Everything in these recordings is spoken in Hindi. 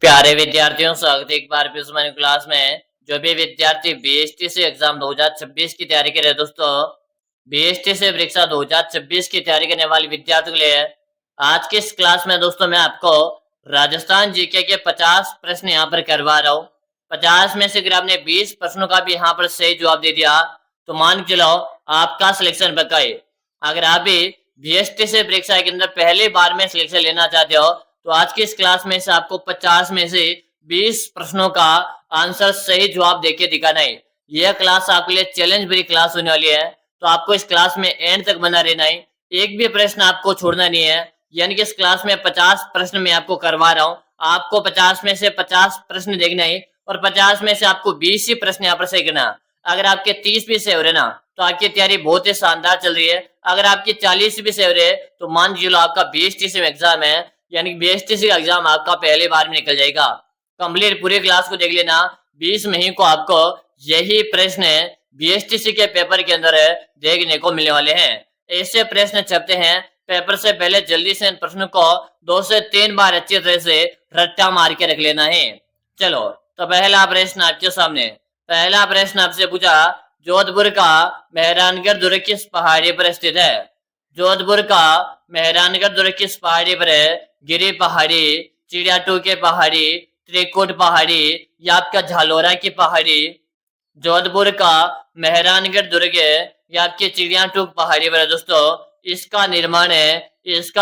प्यारे विद्यार्थियों, स्वागत है एक बार फिर हमारी क्लास में। जो भी विद्यार्थी बीएसटी से एग्जाम 2026 की तैयारी कर रहे हैं दोस्तों, बीएसटी से परीक्षा 2026 की तैयारी करने वाले विद्यार्थियों के लिए आज की इस क्लास में दोस्तों मैं आपको राजस्थान जीके के 50 प्रश्न यहाँ पर करवा रहा हूँ। 50 में से अगर आपने 20 प्रश्नों का भी यहाँ पर सही जवाब दे दिया तो मान के चलो आपका सिलेक्शन पक्का है। अगर आप भी बीएसटी से परीक्षा के अंदर पहली बार में सिलेक्शन लेना चाहते हो तो आज की इस क्लास में से आपको 50 में से 20 प्रश्नों का आंसर सही जवाब देके दिखाना है। यह क्लास आपके लिए चैलेंज भरी क्लास होने वाली है, तो आपको इस क्लास में एंड तक बना रहना है। एक भी प्रश्न आपको छोड़ना नहीं है। यानी कि इस क्लास में 50 प्रश्न मैं आपको करवा रहा हूँ। आपको 50 में से 50 प्रश्न देखना है और 50 में से आपको 20 ही प्रश्न यहाँ पर सही करना। अगर आपके 30 भी सही हो रहे ना तो आपकी तैयारी बहुत ही शानदार चल रही है। अगर आपकी 40 भी सही हो रहे तो मान लो आपका बीएसटी एग्जाम है, यानी बीएसटीसी का एग्जाम आपका पहले बार में निकल जाएगा। कंप्लीट पूरी क्लास को देख लेना। 20 मई को आपको यही प्रश्न बीएसटीसी के पेपर के अंदर देखने को मिलने वाले हैं। ऐसे प्रश्न छपते हैं पेपर से पहले, जल्दी से इन प्रश्नों को 2 से 3 बार अच्छी तरह से रट्टा मार के रख लेना है। चलो तो पहला प्रश्न आपके सामने। पहला प्रश्न आपसे पूछा, जोधपुर का मेहरानगढ़ दुर्ग किस पहाड़ी पर स्थित है? जोधपुर का मेहरानगढ़ दुर्ग किस पहाड़ी पर है? गिरी पहाड़ी, चिड़ियाटू के पहाड़ी, त्रिकुट पहाड़ी या आपका झालोरा की पहाड़ी? जोधपुर का मेहरानगढ़ दुर्ग या आपके चिड़ियाटू पहाड़ी पर है दोस्तों। इसका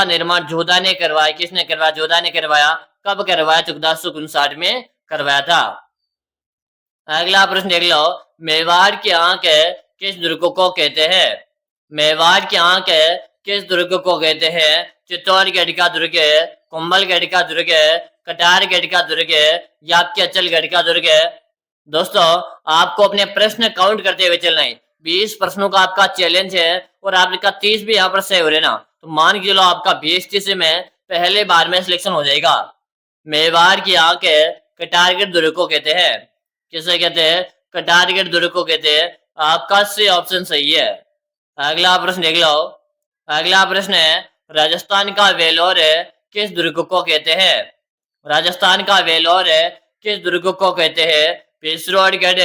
निर्माण जोधा ने करवाया। किसने करवाया? जोधा ने करवाया। कब करवाया? 1459 में करवाया था। अगला प्रश्न देख लो, मेवाड़ की आंख किस दुर्ग को कहते हैं? मेवाड़ की आंख किस दुर्ग को कहते हैं? चित्तौड़गढ़ का दुर्ग, कुंभलगढ़ का दुर्ग, कटारगढ़ का दुर्ग या आपके अचलगढ़ का दुर्ग? दोस्तों आपको अपने प्रश्न काउंट करते हुए चलना है। 20 प्रश्नों का आपका चैलेंज है और आपका 30 भी यहाँ पर सही हो रहे ना तो मान के चलो आपका बीएसटी में पहले बार में सिलेक्शन हो जाएगा। मेवाड़ की आंख कटारगढ़ दुर्ग को कहते हैं। किसे कहते हैं? कटारगढ़ दुर्ग को कहते हैं। आपका सी ऑप्शन सही है। अगला प्रश्न देख लो। अगला प्रश्न है, राजस्थान का वेलोर किस दुर्ग को कहते हैं? राजस्थान का वेलोर किस दुर्ग को कहते हैं? पिथौरागढ़,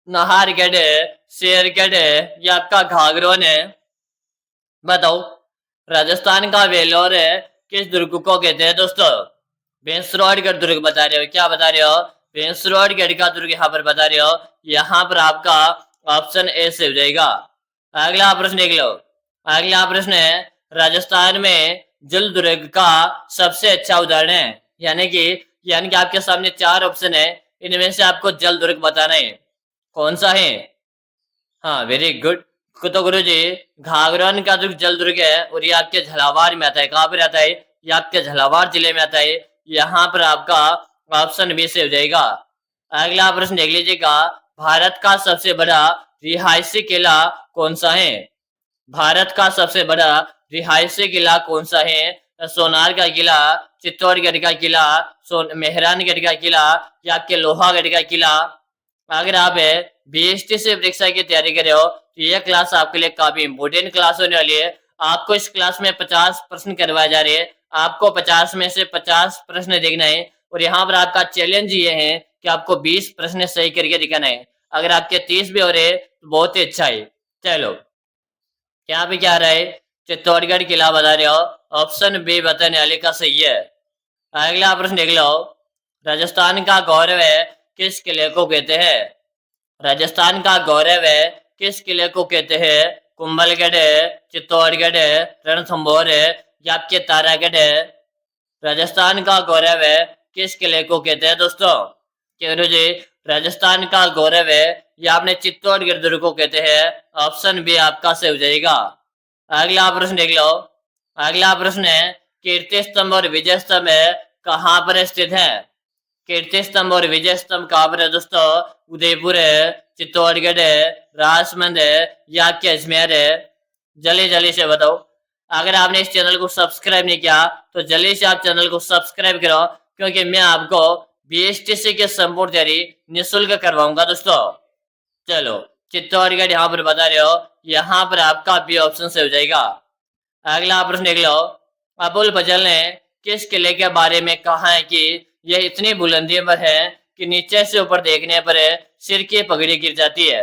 नाहरगढ़, शेरगढ़ या आपका घाघरोन है? बताओ राजस्थान का वेलोर किस दुर्ग को कहते हैं दोस्तों? पिथौरागढ़ दुर्ग बता रहे हो। क्या बता रहे हो? पिथौरागढ़ का दुर्ग यहाँ पर बता रहे हो। यहाँ पर आपका ऑप्शन ए से हो जाएगा। अगला प्रश्न देख लो। अगला प्रश्न है, राजस्थान में जल दुर्ग का सबसे अच्छा उदाहरण है। यानी कि आपके सामने 4 ऑप्शन है, इनमें से आपको जल दुर्ग बताना है। कौन सा है? हाँ वेरी गुड। तो गुरु जी घाघरान का दुर्ग जल दुर्ग है और ये आपके झालावाड़ में आता है। कहाँ पर आता है? ये आपके झालावाड़ जिले में आता है। यहाँ पर आपका ऑप्शन बी से हो जाएगा। अगला प्रश्न देख लीजिएगा, भारत का सबसे बड़ा रिहायशी किला कौन सा है? भारत का सबसे बड़ा रिहायशी किला कौन सा है? सोनार का किला, चित्तौड़गढ़ का किला, मेहरानगढ़ का किला या आपके लोहागढ़ का किला? अगर आप बीएसटी से परीक्षा की तैयारी कर रहे हो तो यह क्लास आपके लिए काफी इंपोर्टेंट क्लास होने वाली है। आपको इस क्लास में 50 प्रश्न करवाए जा रहे हैं। आपको 50 में से 50 प्रश्न देखना है और यहाँ पर आपका चैलेंज ये है कि आपको 20 प्रश्न सही करके दिखाना है। अगर आपके 30 भी हो रहे तो बहुत ही अच्छा है। चलो यहाँ पे क्या आ रहा है? चित्तौड़गढ़ किला बता रहे हो। ऑप्शन बी बताने वाले का सही है। अगला प्रश्न देख लो, राजस्थान का गौरव किस किले को कहते हैं? राजस्थान का गौरव किस किले को कहते हैं? कुंभलगढ़, चित्तौड़गढ़, रणथंभौर या आपके तारागढ़? राजस्थान का गौरव किस किले को कहते हैं दोस्तों? केवल जी राजस्थान का गौरव या आपने चित्तौड़गढ़ दुर्ग को कहते हैं। ऑप्शन बी आपका सही हो जाएगा। अगला प्रश्न देख लो। अगला प्रश्न है, कीर्ति स्तंभ और विजय स्तंभ कहाँ पर स्थित है? कीर्ति स्तंभ और विजय स्तंभ कहाँ पर है दोस्तों? उदयपुर है, चित्तौड़गढ़ है, राजसमंद है या आपके अजमेर है? जल्दी जल्दी से बताओ। अगर आपने इस चैनल को सब्सक्राइब नहीं किया तो जल्दी से आप चैनल को सब्सक्राइब करो, क्योंकि मैं आपको बीएसटीसी के संपूर्ण तैयारी निःशुल्क करवाऊंगा दोस्तों। चलो चित्तौड़गढ़ यहाँ पर बता रहे हो, यहाँ पर आपका बी ऑप्शन से हो जाएगा। अगला प्रश्न देख लो, अबुल फजल ने किस किले के बारे में कहा है कि यह इतनी बुलंदी पर है कि नीचे से ऊपर देखने पर सिर की पगड़ी गिर जाती है।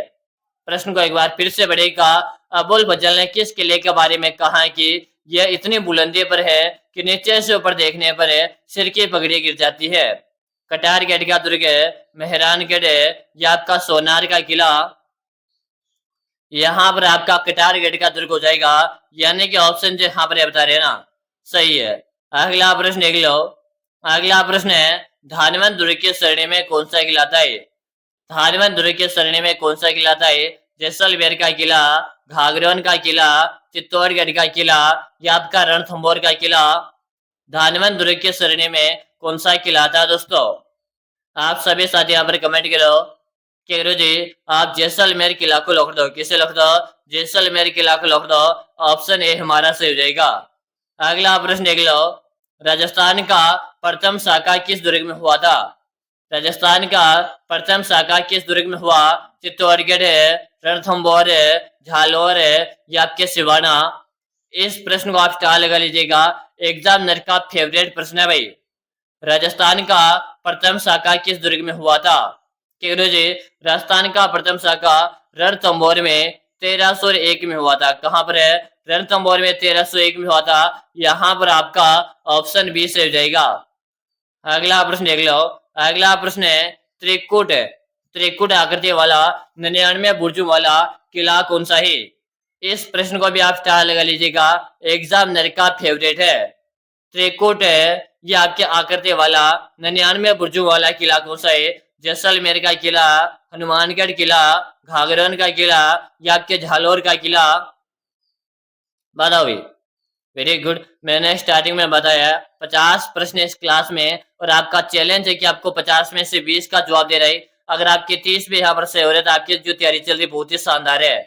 प्रश्न को एक बार फिर से पढ़ेगा। अबुल फजल ने किस किले के बारे में कहा कि यह इतनी बुलंदी पर है कि नीचे से ऊपर देखने पर सिर की पगड़ी गिर जाती है? कटारगढ़ का दुर्ग, मेहरानगढ़ या आपका सोनार का किला? यहाँ पर आपका कटारगढ़ का दुर्ग हो जाएगा, यानी कि ऑप्शन जो यहाँ पर बता रहे हैं ना, सही है। अगला प्रश्न देख लो। अगला प्रश्न है, धानवंत दुर्ग की श्रेणी में कौन सा किला आता है? धानवंत दुर्ग की श्रेणी में कौन सा किला आता है? जैसलमेर का किला, घाघरोन का किला, चित्तौड़गढ़ का किला या आपका रणथंभौर का किला? धानवंत दुर्ग की श्रेणी में कौन सा किला आता है दोस्तों? आप सभी साथी यहाँ पर कमेंट करो कि गुरु जी आप जैसलमेर किला को लिख दो। किसे लिख दो? जैसलमेर किला को लिख दो। ऑप्शन ए हमारा सही हो जाएगा। अगला प्रश्न देख लो। राजस्थान का प्रथम शाखा किस दुर्ग में हुआ था? राजस्थान का प्रथम शाखा किस दुर्ग में हुआ? चित्तौड़गढ़ है, रणथंभौर है, झालोर है या आपके सिवाना? इस प्रश्न को आप स्टार लगा लीजिएगा, एग्जामिनर का फेवरेट प्रश्न है भाई। राजस्थान का प्रथम शाखा किस दुर्ग में हुआ था? गुरु जी राजस्थान का प्रथम शाखा रणथंभौर में 1301 में हुआ था। कहां पर है? रणथंभौर में 1301 में हुआ था। यहाँ पर आपका ऑप्शन बी से हो जाएगा। अगला प्रश्न देख लो। अगला प्रश्न है, त्रिकुट त्रिकुट आकृति वाला 99 बुर्जों वाला किला कौन सा है? इस प्रश्न को भी आप स्टार लगा लीजिएगा, एग्जामिनर का फेवरेट है। त्रिकुट है ये आपके आकृति वाला 99 बुर्जों वाला किला कौन सा है? जैसलमेर का किला, हनुमानगढ़ किला, घाघरन का किला या आपके झालोर का किला? बताओ भाई। Very good. मैंने स्टार्टिंग में बताया 50 प्रश्न इस क्लास में, और आपका चैलेंज है कि आपको 50 में से 20 का जवाब दे रहे। अगर आपके 30 भी यहाँ पर सही हो रहे तो आपकी जो तैयारी चल रही बहुत ही शानदार है।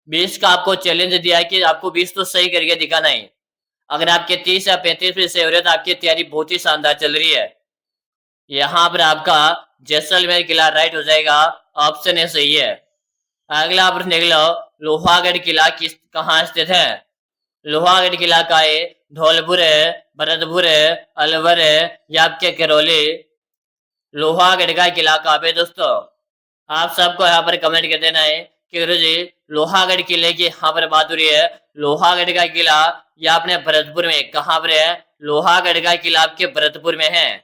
20 का आपको चैलेंज दिया है कि आपको 20 तो सही करके दिखाना है। अगर आपके 30 या 35 भी सही हो रहे तो आपकी तैयारी बहुत ही शानदार चल रही है। यहाँ पर आपका जैसलमेर किला राइट हो जाएगा, ऑप्शन ए सही है। अगला प्रश्न देख लो। लोहागढ़ किला किस कहाँ स्थित है? लोहागढ़ किला का है धौलपुर है, भरतपुर है, अलवर है या आपके करौली? लोहागढ़ का किला कहाँ पे दोस्तों? आप सबको यहाँ पर कमेंट कर देना है कि गुरु जी लोहागढ़ किले की यहाँ पर बात हो रही है। लोहागढ़ का किला या अपने भरतपुर में कहाँ पर है? लोहागढ़ का किला आपके भरतपुर में है,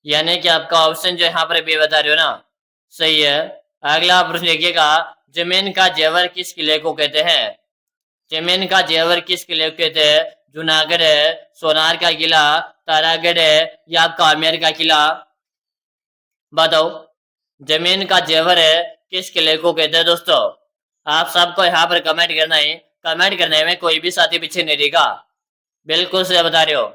यानी कि आपका ऑप्शन जो यहाँ पर भी बता रहे हो ना, सही है। अगला प्रश्न देखिएगा। जमीन का जेवर किस किले को कहते हैं? जमीन का जेवर किस किले को कहते हैं? जूनागढ़ है, सोनार का किला, तारागढ़ है या आपका आमेर का किला? बताओ। जमीन का जेवर है किस किले को कहते हैं दोस्तों? आप सबको यहाँ पर कमेंट करना है। कमेंट करने में कोई भी साथी पीछे नहीं रहेगा। बिल्कुल सही बता रहे हो,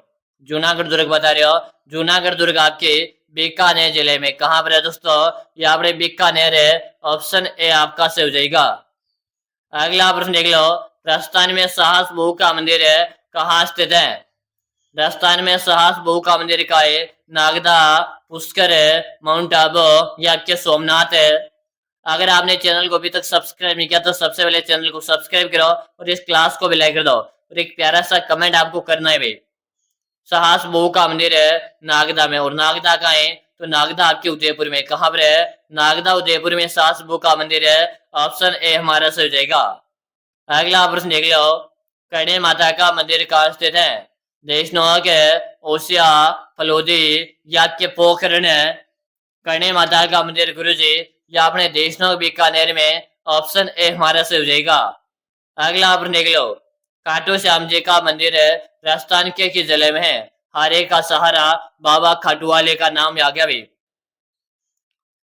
जूनागढ़ दुर्ग बता रहे हो। जूनागढ़ दुर्ग आपके बीकानेर जिले में कहाँ पर है दोस्तों? यहाँ पर बीकानेर है, ऑप्शन ए आपका सही हो जाएगा। अगला प्रश्न देख लो। राजस्थान में साहस बहू का मंदिर है कहाँ स्थित है? राजस्थान में साहस बहू का मंदिर का है नागदा, पुष्कर है, माउंट आबू या आपके सोमनाथ है? अगर आपने चैनल को अभी तक सब्सक्राइब नहीं किया तो सबसे पहले चैनल को सब्सक्राइब करो और इस क्लास को भी लाइक कर दो, और एक प्यारा सा कमेंट आपको करना है भाई। साहस बहू का मंदिर है नागदा में, और नागदा का है तो नागदा आपके उदयपुर में। कहाँ पर है? नागदा उदयपुर में साहस बहू का मंदिर है, ऑप्शन ए हमारा सही हो जाएगा। अगला प्रश्न देख लो। करणी माता का मंदिर कहाँ स्थित है? देशनोक है, ओसिया, फलोदी या आपके पोखरण है? करणी माता का मंदिर गुरु जी या अपने देशनोक बीकानेर में, ऑप्शन ए हमारा सही हो जाएगा। अगला प्रश्न देख लो। खाटू श्याम जी का मंदिर है राजस्थान के किस जिले में है? हारे का सहारा, बाबा खाटूवाले का नाम आ गया भाई।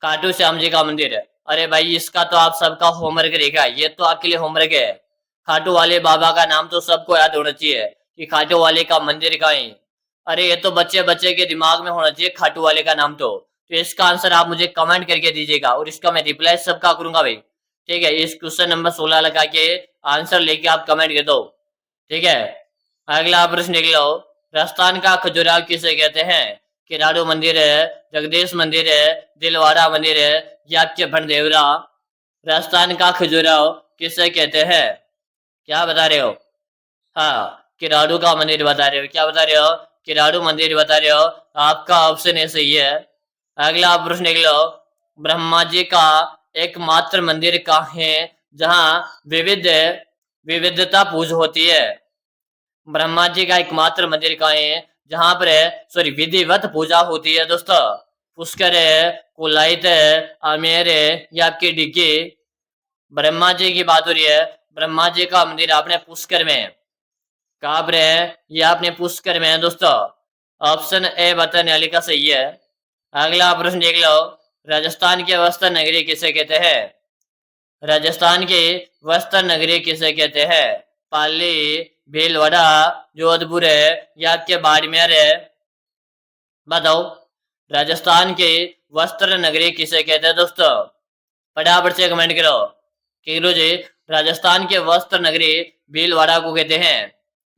खाटू श्याम जी का मंदिर है। अरे भाई इसका तो आप सबका होमवर्क रहेगा, ये तो आपके लिए होमवर्क है। खाटू वाले बाबा का नाम तो सबको याद होना चाहिए कि खाटू वाले का मंदिर कहाँ है। अरे ये तो बच्चे बच्चे के दिमाग में होना चाहिए खाटू वाले का नाम। तो इसका आंसर आप मुझे कमेंट करके दीजिएगा और इसका मैं रिप्लाई सबका करूंगा भाई। ठीक है, इस क्वेश्चन नंबर 16 लगा के आंसर लेके आप कमेंट कर दो। ठीक है, अगला प्रश्न देख लो। राजस्थान का खजुराहो किसे कहते हैं? किराड़ू मंदिर है, जगदीश मंदिर है, दिलवाड़ा मंदिर है या आपके भंडेवरा? राजस्थान का खजुराहो किसे कहते हैं? क्या बता रहे हो? हाँ, किराड़ू का मंदिर बता रहे हो। क्या बता रहे हो? किराड़ू मंदिर बता रहे हो, आपका ऑप्शन ए सही है। अगला प्रश्न देख लो, ब्रह्मा जी का एकमात्र मंदिर कहाँ है जहाँ विविधता पूजा होती है? ब्रह्मा जी का एकमात्र मंदिर कहाँ है जहां पर सॉरी विधिवत पूजा होती है दोस्तों? पुष्कर है, कुलाइत है, आमेर है या आपकी डिग्गी? ब्रह्मा जी की बात हो रही है, ब्रह्मा जी का मंदिर आपने पुष्कर में है। कहाँ पर है? ये आपने पुष्कर में है दोस्तों। ऑप्शन ए बताने वाले का सही है। अगला प्रश्न देख लो, राजस्थान के वस्त्र नगरी किसे कहते हैं? राजस्थान की वस्त्र नगरी किसे कहते हैं? पाली, भीलवाड़ा, जोधपुर है या आपके बाड़मेर है? बताओ, राजस्थान की वस्त्र नगरी किसे कहते हैं दोस्तों? फटाफट से कमेंट करो कि जी राजस्थान के वस्त्र नगरी भीलवाड़ा को कहते हैं।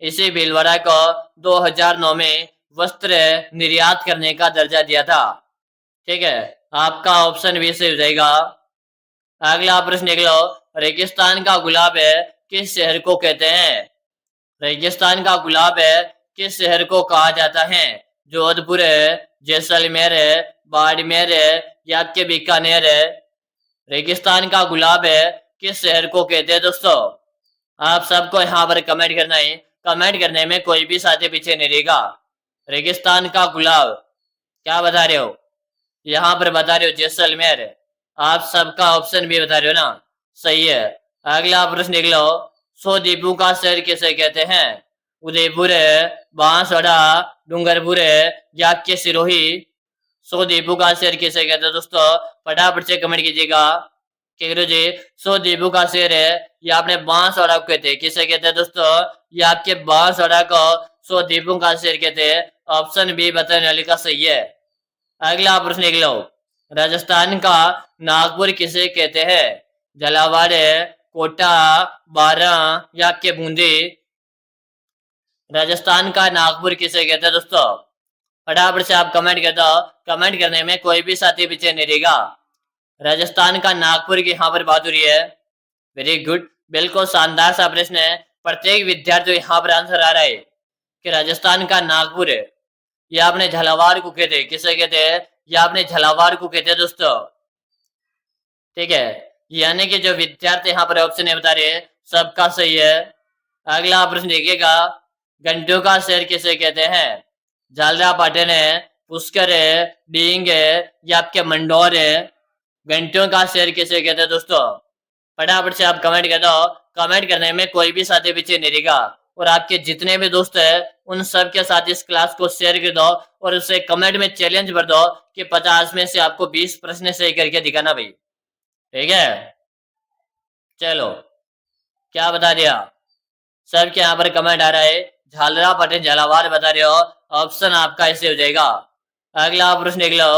इसी भीलवाड़ा को 2009 में वस्त्र निर्यात करने का दर्जा दिया था। ठीक है, आपका ऑप्शन बी सही हो जाएगा। अगला प्रश्न देख लो, रेगिस्तान का गुलाब है किस शहर को कहते हैं? रेगिस्तान का गुलाब है किस शहर को कहा जाता है? जोधपुर है, जैसलमेर है, बाड़मेर है या आपके बीकानेर है? रेगिस्तान का गुलाब है किस शहर को कहते हैं दोस्तों? आप सबको यहाँ पर कमेंट करना है। कमेंट करने में कोई भी साथी पीछे नहीं रहेगा। रेगिस्तान का गुलाब क्या बता रहे हो? यहाँ पर बता रहे हो जैसलमेर। आप सबका ऑप्शन भी बता रहे हो ना, सही है। अगला प्रश्न देख लो, 100 द्वीपों का शहर किसे कहते हैं? उदयपुर है, बांसवाड़ा, डूंगरपुर है या आपके सिरोही? 100 द्वीपों का शहर किसे कहते हैं दोस्तों? फटाफट से कमेंट कीजिएगा। जी 100 द्वीपों का शहर है ये आपने बांसवाड़ा को कहते हैं। किसे कहते हैं दोस्तों? ये आपके बांसवाड़ा को 100 द्वीपों का शहर कहते हैं। ऑप्शन बी बताने वाले का सही है। अगला प्रश्न देख लो, राजस्थान का नागपुर किसे कहते हैं? झालावाड़, कोटा, बारां या आपके बूंदी? राजस्थान का नागपुर किसे कहते हैं दोस्तों? फटाफट से आप कमेंट कर दो। कमेंट करने में कोई भी साथी पीछे नहीं रहेगा। राजस्थान का नागपुर की यहाँ पर बात हो रही है। वेरी गुड, बिल्कुल शानदार सा प्रश्न है। प्रत्येक विद्यार्थी यहाँ पर आंसर आ रहा है कि राजस्थान का नागपुर है ये आपने झालावाड़ को कहते हैं। किसे कहते हैं? ये आपने झालावाड़ को कहते हैं दोस्तों। ठीक है, यानी कि जो विद्यार्थी यहाँ पर ऑप्शन है बता रहे हैं सबका सही है। अगला प्रश्न देखिएगा, घंटों का शहर किसे कहते हैं? झालरापाटन है, पुष्कर है, डींग है या आपके मंडौर है? घंटों का शहर किसे कहते हैं दोस्तों? फटाफट से आप कमेंट कर दो। कमेंट करने में कोई भी साथी पीछे नहीं रहेगा। और आपके जितने भी दोस्त हैं उन सब के साथ इस क्लास को शेयर कर दो और उसे कमेंट में चैलेंज भर दो कि 50 में से आपको 20 प्रश्न सही करके दिखाना भाई। ठीक है, चलो क्या बता दिया? सबके यहाँ पर कमेंट आ रहा है झालरापाटन झालावाड़ बता रहे हो। ऑप्शन आपका ऐसे हो जाएगा। अगला प्रश्न देख लो,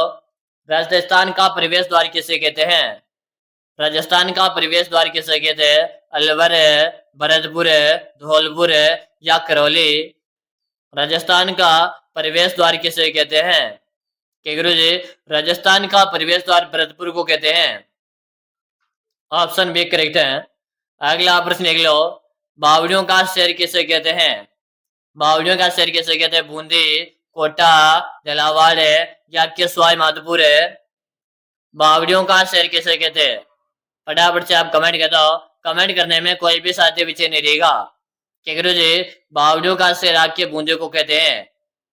राजस्थान का प्रवेश द्वार किसे कहते हैं? राजस्थान का प्रवेश द्वार किसे कहते हैं? अलवर है, भरतपुर है, धौलपुर है या करौली? राजस्थान का प्रवेश द्वार किसे कहते हैं? के गुरु जी राजस्थान का प्रवेश द्वार भरतपुर को कहते हैं। ऑप्शन बी करेक्ट है। अगला प्रश्न देख लो, बावड़ियों का शहर किसे कहते हैं? बावड़ियों का शहर किसे कहते हैं? बूंदी, कोटा, झालावाड़ है या आपके सवाई माधोपुर है? बावड़ियों का शहर किसे कहते हैं? फटाफट से आप कमेंट कर दो। कमेंट करने में कोई भी साथी पीछे नहीं रहेगा। क्या गुरु जी बावड़ियों का शहर आपके बूंदी को कहते हैं।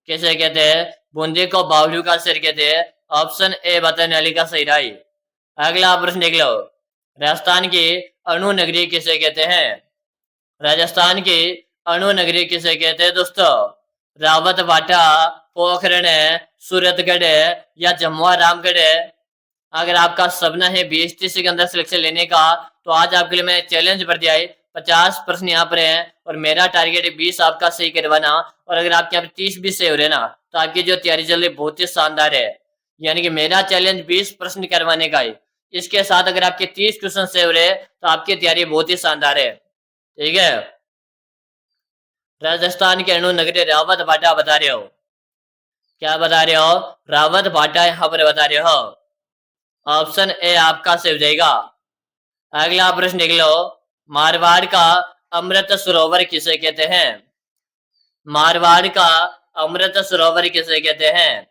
कैसे कहते हैं? बूंदी को बावड़ियों का शहर कहते हैं। ऑप्शन ए बताने वाली का सही रहा। अगला प्रश्न देख लो, राजस्थान की अणु नगरी किसे कहते हैं? राजस्थान की अणु नगरी किसे कहते हैं दोस्तों? रावत भाटा, पोखरण है, सूरतगढ़ है या जमुआ रामगढ़ है? अगर आपका सपना है BSTC के अंदर सिलेक्शन लेने का तो आज आपके लिए मैं चैलेंज भर दिया है। 50 प्रश्न यहाँ पर हैं और मेरा टारगेट है 20 आपका सही करवाना। और अगर आपके यहाँ पे 30 भी सही हो रहे ना तो आपकी जो तैयारी चल रही बहुत ही शानदार है। यानी कि मेरा चैलेंज 20 प्रश्न करवाने का है। इसके साथ अगर आपके 30 क्वेश्चन सही हो रहे तो आपकी तैयारी बहुत ही शानदार है। ठीक है, राजस्थान के अणु नगरी रावत भाटा बता रहे हो। क्या बता रहे हो? रावत भाटा यहाँ पर बता रहे हो। ऑप्शन ए आपका सही हो जाएगा। अगला प्रश्न देख लो, मारवाड़ का अमृत सरोवर किसे कहते हैं? मारवाड़ का अमृत सरोवर किसे कहते हैं?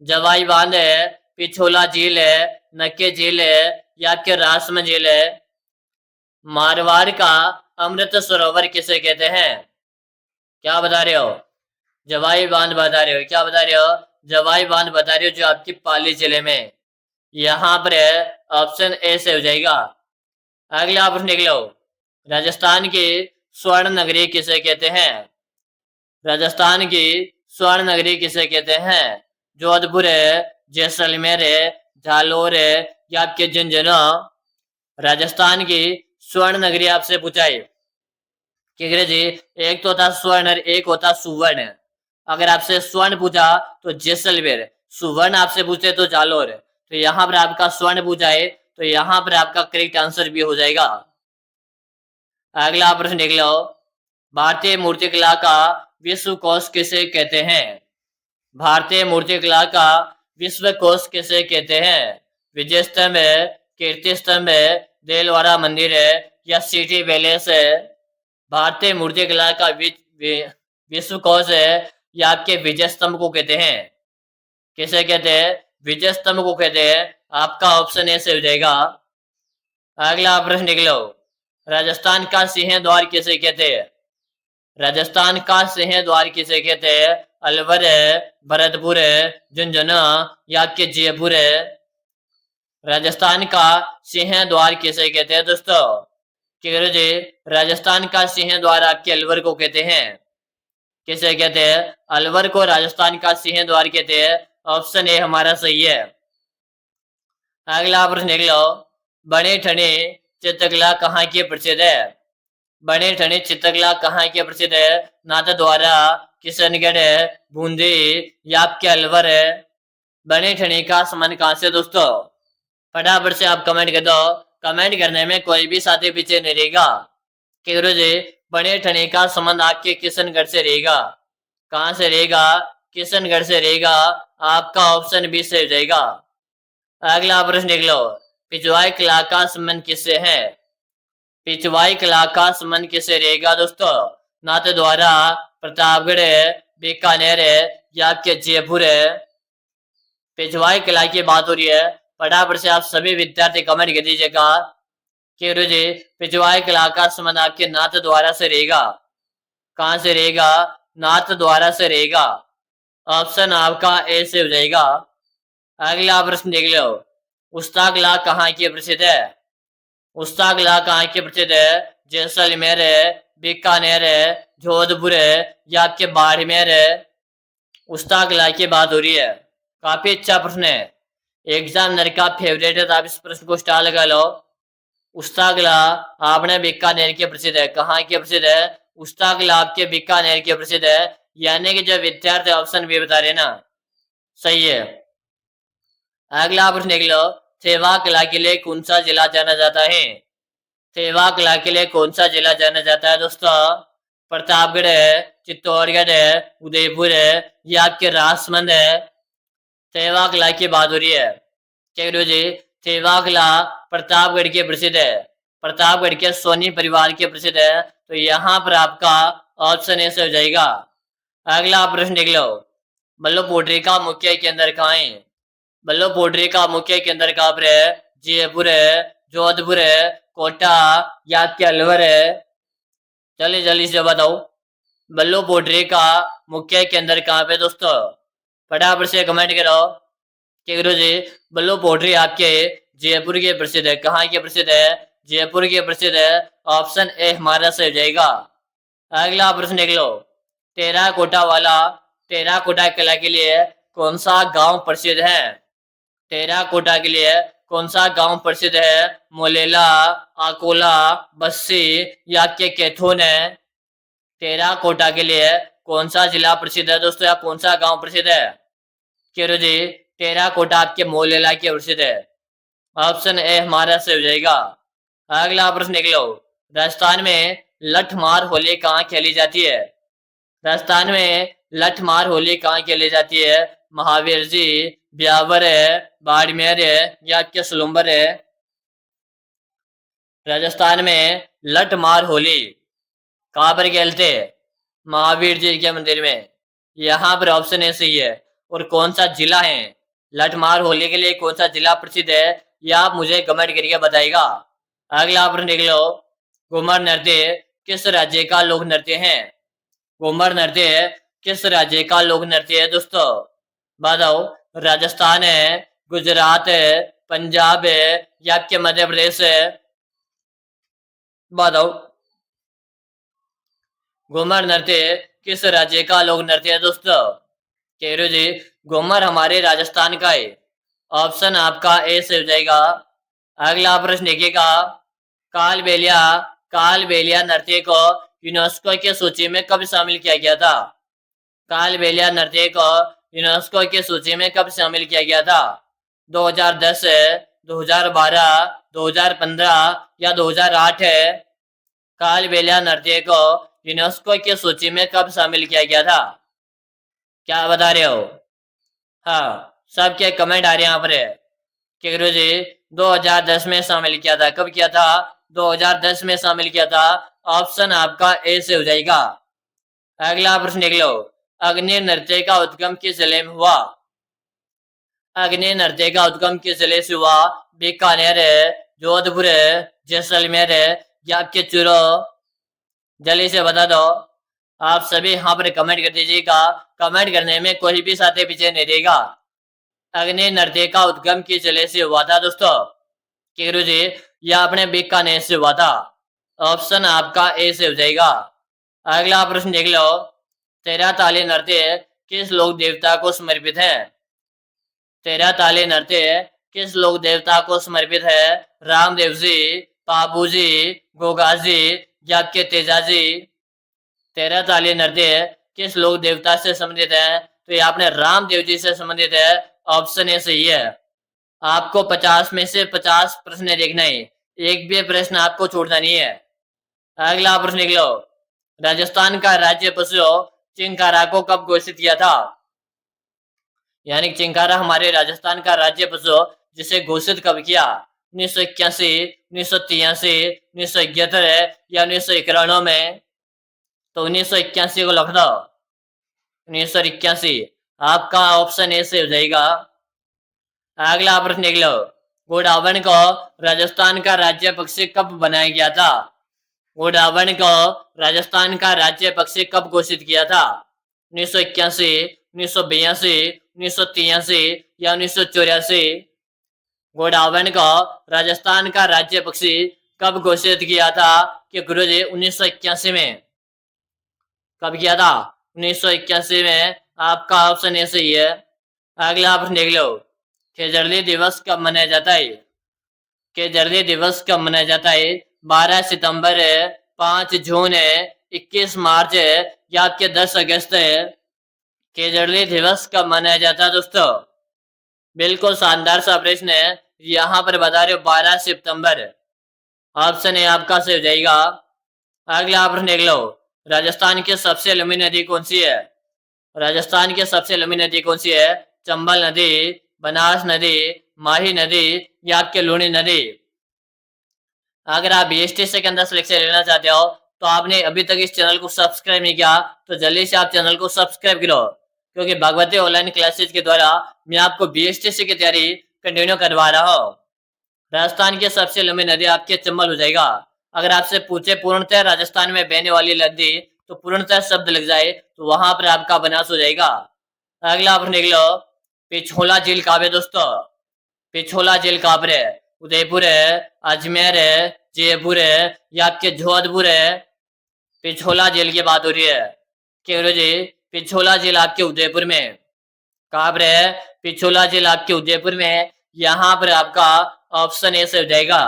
जवाई बांध है, पिछोला झील है, नक्के झील है या आपके रासम झील है? मारवाड़ का अमृत सरोवर किसे कहते हैं? क्या बता रहे हो? जवाई बांध बता रहे हो। क्या बता रहे हो? जवाई बांध बता रहे हो, जो आपकी पाली जिले में। यहाँ पर ऑप्शन ए से हो जाएगा। अगला प्रश्न देख लो। राजस्थान की स्वर्ण नगरी किसे कहते हैं? राजस्थान की स्वर्ण नगरी किसे कहते हैं? जोधपुर है, जैसलमेर है, जालोर है या आपके झुंझुनू? राजस्थान की स्वर्ण नगरी आपसे पूछा है कि जी एक तो होता स्वर्ण और एक होता सुवर्ण। अगर आपसे स्वर्ण पूछा तो जैसलमेर, सुवर्ण आपसे पूछे तो जालोर। तो यहाँ पर आपका स्वर्ण पूछा है तो यहाँ पर आपका करेक्ट आंसर भी हो जाएगा। अगला प्रश्न देख लो। भारतीय मूर्तिकला का विश्व कोश किसे कहते हैं? भारतीय मूर्तिकला का विश्व कोश किसे कहते हैं? विजय स्तंभ है, कीर्ति स्तंभ है, देलवाड़ा मंदिर है या सिटी पैलेस है? भारतीय मूर्तिकला का विश्व कोश है या आपके विजय स्तंभ को कहते हैं? किसे कहते हैं? विजय स्तंभ को कहते हैं। आपका ऑप्शन ए से हो जाएगा। अगला प्रश्न देख लो। राजस्थान का सिंह द्वार किसे कहते हैं? राजस्थान का सिंह द्वार किसे कहते हैं? अलवर है, भरतपुर है, झुंझुनू या आपके जयपुर है? राजस्थान का सिंह द्वार किसे कहते हैं दोस्तों? जी राजस्थान का सिंह द्वार आपके अलवर को कहते हैं। किसे कहते हैं? अलवर को राजस्थान का सिंह द्वार कहते हैं। ऑप्शन ए हमारा सही है। अगला प्रश्न देख लो। बने ठने चित्रकला कहाँ की प्रसिद्ध है? बने ठने चित्रकला कहाँ की प्रसिद्ध है? नाथद्वारा, किशनगढ़ है, बूंदी या आपके अलवर है? बने ठने का संबंध कहाँ से दोस्तों? फटाफट से आप कमेंट कर दो। कमेंट करने में कोई भी साथी पीछे नहीं रहेगा। कि गुरुजी बने ठने का संबंध आपके किशनगढ़ से रहेगा। कहाँ से रहेगा? किशनगढ़ से रहेगा। आपका ऑप्शन बी से हो जाएगा। अगला प्रश्न देख लो। पिछवाई कला का संबंध किससे है? पिछवाई कला का संबंध किससे रहेगा दोस्तों? नाथद्वारा, प्रतापगढ़ है, बीकानेर है या आपके जयपुर है? पिछवाई कला की बात हो रही है। फटाफट से आप सभी विद्यार्थी कमेंट कर दीजिएगा कि गुरुजी पिछवाई कला का संबंध आपके नाथद्वारा से रहेगा। कहाँ से रहेगा? नाथद्वारा से रहेगा। ऑप्शन आपका ए से हो जाएगा। अगला प्रश्न देख लो। उस्ता कला कहाँ की प्रसिद्ध है? उस्ता कला कहाँ की प्रसिद्ध है? जैसलमेर है, बीकानेर है, जोधपुर है या आपके बाड़मेर है? उस्ता कला की बात हो रही है। काफी अच्छा प्रश्न है, एग्जामिनर का फेवरेट है, तो आप इस प्रश्न को स्टार लगा लो। उस्ता कला आपने बीकानेर की प्रसिद्ध है। कहाँ की प्रसिद्ध है? उस्ता कला आपके बीकानेर की प्रसिद्ध है। यानी कि जो विद्यार्थी ऑप्शन भी बता रहे ना, सही है। अगला प्रश्न देख लो। सेवा कला के लिए कौन सा जिला जाना जाता है? सेवा कला के लिए कौन सा जिला जाना जाता है दोस्तों? प्रतापगढ़ है, चित्तौड़गढ़ है, उदयपुर है या आपके राजसमंद है? सेवा कला की बात हो रही है। क्या जी सेवा कला प्रतापगढ़ के प्रसिद्ध है। प्रतापगढ़ के सोनी परिवार के प्रसिद्ध है। तो यहाँ पर आपका ऑप्शन ए से हो जाएगा। अगला प्रश्न देख लो। बल्लभ पोट्री का मुख्य केंद्र कहाँ है? बल्लभ पोट्री का मुख्य केंद्र कहाँ पर है? जयपुर है, जोधपुर है, कोटा या आपके अलवर है? चलिए जल्दी से बताओ, बल्लभ पोट्री का मुख्य केंद्र कहाँ पे दोस्तों? फटाफट से कमेंट करो कि गुरुजी बल्लभ पोट्री आपके जयपुर के प्रसिद्ध है। कहाँ के प्रसिद्ध है? जयपुर के प्रसिद्ध है। ऑप्शन ए हमारा सही हो जाएगा। अगला प्रश्न देख लो। टेराकोटा वाला टेराकोटा कला के लिए कौन सा गांव प्रसिद्ध है? टेराकोटा के लिए कौन सा गांव प्रसिद्ध है? मोलेला, अकोला, बस्सी या के कैथून है? टेराकोटा के लिए कौन सा जिला प्रसिद्ध है दोस्तों, या कौन सा गांव प्रसिद्ध है? केरो जी टेराकोटा आपके मोलेला के प्रसिद्ध है। ऑप्शन ए हमारा से हो जाएगा। अगला प्रश्न देख लो। राजस्थान में लठमार होली कहाँ खेली जाती है? राजस्थान में लठमार होली कहाँ खेली जाती है? महावीर जी, ब्यावर है, बाड़मेर है या के सलूम्बर है? राजस्थान में लठमार होली कहाँ पर खेलते हैं? महावीर जी के मंदिर में यहाँ पर ऑप्शन ए सही है। और कौन सा जिला है लठमार होली के लिए, कौन सा जिला प्रसिद्ध है, यह आप मुझे कमेंट करके बताइएगा। अगला प्रश्न देख लो, घूमर नृत्य किस राज्य का लोक नृत्य है? घूमर नृत्य किस राज्य का लोक नृत्य है दोस्तों? बताओ, राजस्थान है, गुजरात है, पंजाब है या आपके मध्य प्रदेश है? बताओ, घूमर नृत्य किस राज्य का लोक नृत्य है दोस्तों? केरू जी, घूमर हमारे राजस्थान का है। ऑप्शन आपका ए से हो जाएगा। अगला प्रश्न देखिएगा, कालबेलिया कालबेलिया नृत्य को यूनेस्को की सूची में कब शामिल किया गया था? कालबेलिया नृत्य को यूनेस्को की सूची में कब शामिल किया गया था? 2010 है, 2012, 2015 या 2008 है? कालबेलिया नृत्य को यूनेस्को की सूची में कब शामिल किया गया था? क्या बता रहे हो? हाँ, सबके कमेंट आ रहे हैं यहाँ पर कि गुरु जी 2010 में शामिल किया था। कब किया था? 2010 में शामिल किया था। ऑप्शन आपका ए से हो जाएगा। अगला प्रश्न देख लो, अग्नि नृत्य का उद्गम किस जिले में हुआ? अग्नि नृत्य का उद्गम किस जिले से हुआ? बीकानेर है, जोधपुर है, जैसलमेर है या आपके चूरू? जल्दी से बता दो। आप सभी यहाँ पर कमेंट कर दीजिएगा। कमेंट करने में कोई भी साथी पीछे नहीं रहेगा। अग्नि नृत्य का उद्गम किस जिले से हुआ था दोस्तों? गुरु जी, यह अपने बीकानेर से हुआ था। ऑप्शन आपका ए से हो जाएगा। अगला प्रश्न देख लो, तेरह ताली नृत्य किस लोक देवता को समर्पित है? तेरह ताली नृत्य किस लोक देवता को समर्पित है? रामदेव जी, बाबू जी, गोगा जी या के तेजा जी? तेरह ताली नृत्य किस लोक देवता से संबंधित है? तो ये आपने रामदेव जी से संबंधित है। ऑप्शन ए सही है। आपको 50 में से 50 प्रश्न देखना है, एक भी प्रश्न आपको छोड़ना नहीं है। अगला प्रश्न देख लो, राजस्थान का राज्य पशु चिंकारा को कब घोषित किया था? यानी चिंकारा हमारे राजस्थान का राज्य पशु जिसे घोषित कब किया? 1981, 1983, 1971 या 1991 में? तो 1981 को लिख दो। 1981 आपका ऑप्शन ए से हो जाएगा। अगला प्रश्न देख लो, गोडावण को राजस्थान का राज्य पक्षी कब बनाया गया था? गोडावण को राजस्थान का राज्य पक्षी कब घोषित किया था? 1981, 1982, 1983 या 1984? गोडावण को राजस्थान का राज्य पक्षी कब घोषित किया था कि गुरुजी? 1981 में। कब किया था? 1981 में। आपका ऑप्शन ए सही है। अगला प्रश्न देख लो, खेजड़ली दिवस कब मनाया जाता है? खेजड़ली दिवस कब मनाया जाता है? 12 सितंबर है, 5 जून है, 21 मार्च है या आपके 10 अगस्त है? खेजड़ली दिवस कब मनाया जाता है दोस्तों? बिल्कुल शानदार सा प्रश्न है। यहाँ पर बता रहे हो 12 सितंबर। ऑप्शन ए आपका सही हो जाएगा। अगला प्रश्न देख लो, राजस्थान की सबसे लंबी नदी कौन सी है? राजस्थान की सबसे लंबी नदी कौन सी है? चंबल नदी, बनास नदी, माही नदी या आपके लूनी नदी? अगर आप बीएसटी से के अंदर सिलेक्शन लेना चाहते हो तो आपने अभी तक इस चैनल को सब्सक्राइब नहीं किया तो जल्दी से आप चैनल को सब्सक्राइब करो, क्योंकि भगवती ऑनलाइन क्लासेज के द्वारा मैं आपको बीएसटी की तैयारी कंटिन्यू करवा रहा हूँ। राजस्थान की सबसे लंबी नदी आपके चंबल हो जाएगा। अगर आपसे पूछे पूर्णतः राजस्थान में बहने वाली नदी तो पूर्णतः शब्द लग जाए तो वहां पर आपका बनास हो जाएगा। अगला प्रश्न देख लो, पिछोला झील कहाँ है दोस्तों? पिछोला झील कहाँ पर है? उदयपुर है, अजमेर है, जयपुर है या आपके जोधपुर है? पिछोला झील की बात हो रही है कि जी पिछोला झील आपके उदयपुर में। कहाँ पर है? पिछोला झील आपके उदयपुर में। यहाँ पर आपका ऑप्शन ए से हो जाएगा।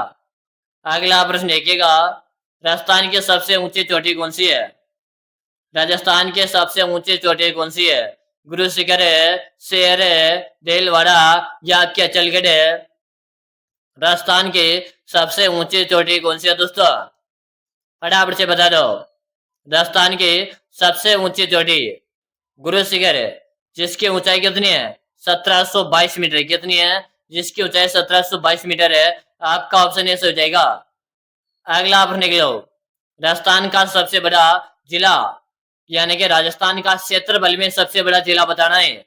अगला प्रश्न देखिएगा, राजस्थान की सबसे ऊंची चोटी कौन सी है? राजस्थान की सबसे ऊंची चोटी कौन सी है? गुरु शिखर है, शेर है, देलवाड़ा या क्या अचलगढ़ है? राजस्थान की सबसे ऊंची चोटी कौन सी है दोस्तों? फटाफट से बता दो। राजस्थान की सबसे ऊंची चोटी गुरु शिखर है, जिसकी ऊंचाई कितनी है? 1722 मीटर। कितनी है? जिसकी ऊंचाई 1722 मीटर है। आपका ऑप्शन ए से हो जाएगा। अगला प्रश्न लो, राजस्थान का सबसे बड़ा जिला यानी कि राजस्थान का क्षेत्रफल में सबसे बड़ा जिला बताना है।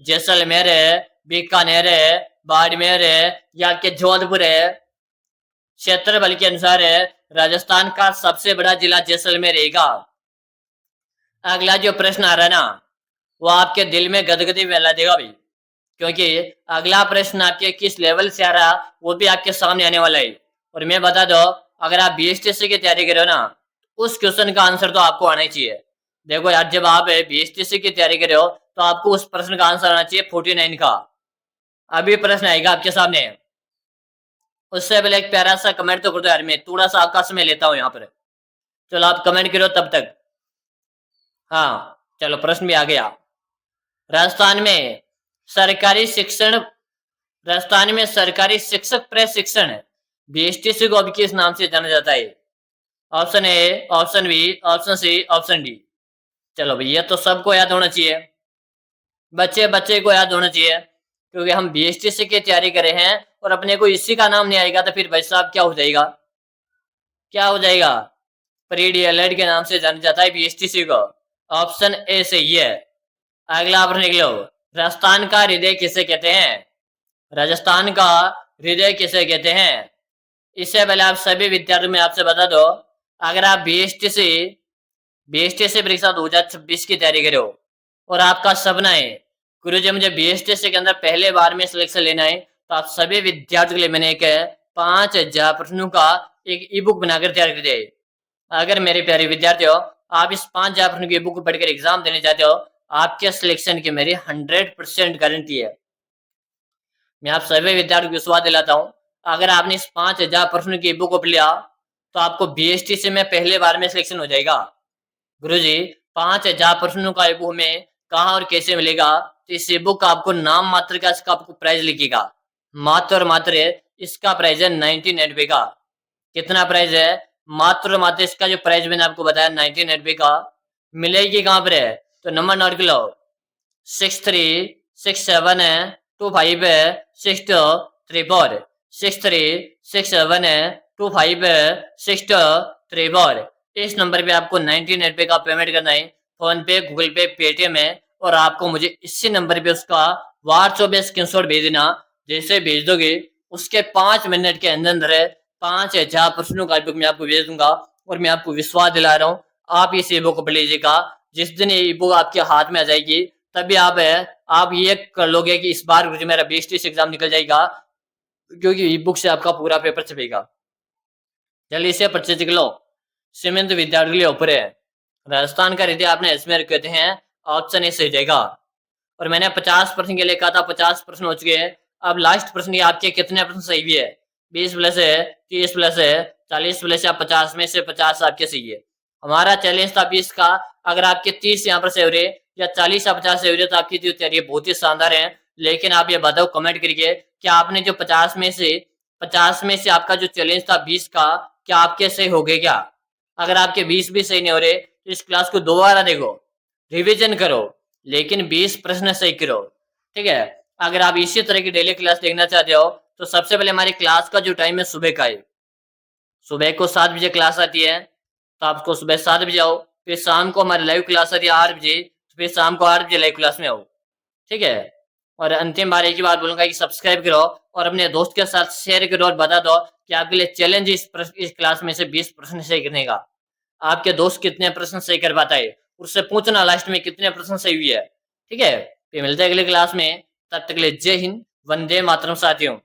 जैसलमेर है, बीकानेर है, बाड़मेर है या कि जोधपुर है। क्षेत्रफल के अनुसार है राजस्थान का सबसे बड़ा जिला जैसलमेर रहेगा। अगला जो प्रश्न आ रहा है ना, वो आपके दिल में गदगदी फैला देगा भाई, क्योंकि अगला प्रश्न आपके किस लेवल से आ रहा वो भी आपके सामने आने वाला है। और मैं बता दो, अगर आप बीएसटीसी की तैयारी कर रहे हो ना, उस क्वेश्चन का आंसर तो आपको आना ही चाहिए। देखो यार, जब आप बीएसटीसी की तैयारी कर रहे हो तो आपको उस प्रश्न का आंसर आना चाहिए 49 का। अभी प्रश्न आएगा आपके सामने, उससे पहले एक प्यारा सा कमेंट तो कर दो यार, मैं थोड़ा सा आपका समय लेता हूँ यहाँ पर। चलो आप कमेंट करो तब तक। हाँ चलो, प्रश्न भी आ गया। राजस्थान में सरकारी शिक्षण राजस्थान में सरकारी शिक्षक प्रशिक्षण बीएसटीसी को अब किस नाम से जाना जाता है? Option A, option B, option C, option D. चलो भाई, ये तो सबको याद होना चाहिए, बच्चे बच्चे को याद होना चाहिए, क्योंकि हम बीएसटीसी की तैयारी कर रहे हैं और अपने को इसी का नाम नहीं आएगा तो फिर भाई साहब क्या हो जाएगा? क्या हो जाएगा? प्री डीएलएड के नाम से जाना जाता है बीएसटीसी को। ऑप्शन ए सही है। अगला प्रश्न निकलो, राजस्थान का हृदय किसे कहते हैं? राजस्थान का हृदय किसे कहते हैं? इससे पहले आप सभी विद्यार्थियों में आपसे बता दो, अगर आप बीएसटीसी परीक्षा 2026 की तैयारी करो और आपका सपना है गुरुजी मुझे बीएसटीसी के अंदर पहले बार में सिलेक्शन लेना है, तो आप सभी विद्यार्थियों के लिए मैंने एक 5000 प्रश्नों का एक ई बुक बनाकर तैयार कर दिया है। अगर मेरे प्यारे विद्यार्थियों, आप इस 5000 प्रश्नों की बुक पढ़कर एग्जाम देने जाते हो, आपके सिलेक्शन की मेरी 100% गारंटी है। मैं आप सभी विद्यार्थियों को विश्वास दिलाता हूँ, अगर आपने इस 5000 प्रश्नों की बुक को लिया तो आपको बीएसटीसी में पहले बार में सिलेक्शन हो जाएगा। गुरुजी 5000 प्रश्नों का बुक में कहाँ और कैसे मिलेगा? तो इस बुक का आपको नाम मात्र का इसका आपको प्राइस लिखेगा, मात्र और मात्र इसका प्राइस है 99 का। कितना प्राइस है? मात्र और मात्र इसका जो प्राइस मैंने आपको बताया 99 का। मिलेगी कहाँ पर है? तो नंबर नोट कर लो, 6367256264, 6367256264। इस नंबर पे आपको 99 का पेमेंट करना है, फोन पे, गूगल पे, पेटीएम है, और आपको मुझे इसी नंबर पे उसका व्हाट्सएप पे स्क्रीनशॉट भेज देना। जैसे भेज दोगे उसके 5 मिनट के अंदर अंदर 5000 प्रश्नों का बुक मैं आपको भेज दूंगा। और मैं आपको विश्वास दिला रहा हूँ, आप इस ई बुक को पढ़ लीजिएगा। जिस दिन ये ई बुक आपके हाथ में आ जाएगी तभी आप ये कर लोगे कि इस बार मुझे मेरा बीएसटीसी एग्जाम निकल जाएगा, क्योंकि ई बुक से आपका पूरा पेपर छपेगा। जल्दी से परचेज कर लो, सीमित विद्यार्थी के लिए ऊपर है। राजस्थान का हृदय आपने अजमेर कहते हैं, ऑप्शन ए सही जाएगा। और मैंने 50 प्रश्न के लिए कहा था, 50 प्रश्न हो चुके हैं। अब लास्ट प्रश्न आपके कितने प्रश्न सही भी है? 20 प्लस है, 30 प्लस है, 40 प्लस या 50 में से 50 आपके सही है। हमारा चैलेंज था 20 का, अगर आपके 30 यहाँ पर सही हो रहे या 40 या 50 सही हो रहे तो आपकी जो तैयारी बहुत ही शानदार है। लेकिन आप ये बताओ कमेंट करके कि आपने जो 50 में से आपका जो चैलेंज था 20 का, क्या आपके सही हो गए क्या? अगर आपके 20 भी सही नहीं हो रहे तो इस क्लास को दोबारा देखो, रिवीजन करो, लेकिन 20 प्रश्न सही करो, ठीक है? अगर आप इसी तरह की डेली क्लास देखना चाहते हो तो सबसे पहले हमारी क्लास का जो टाइम है सुबह का है। सुबह को 7 बजे क्लास आती है, तो आपको सुबह 7 बजे आओ। फिर शाम को हमारी लाइव क्लास आती है 8 बजे, तो फिर शाम को 8 बजे लाइव क्लास में आओ, ठीक है? और अंतिम बार एक ही बात बोलूंगा कि सब्सक्राइब करो और अपने दोस्त के साथ शेयर करो और बता दो कि आपके लिए चैलेंज इस क्लास में से 20 प्रश्न सही करने का। आपके दोस्त कितने प्रश्न सही कर पाता है उससे पूछना लास्ट में कितने प्रश्न सही हुई है, ठीक है? फिर मिलते हैं अगले क्लास में, तब तक के लिए जय हिंद, वंदे मातरम साथियों।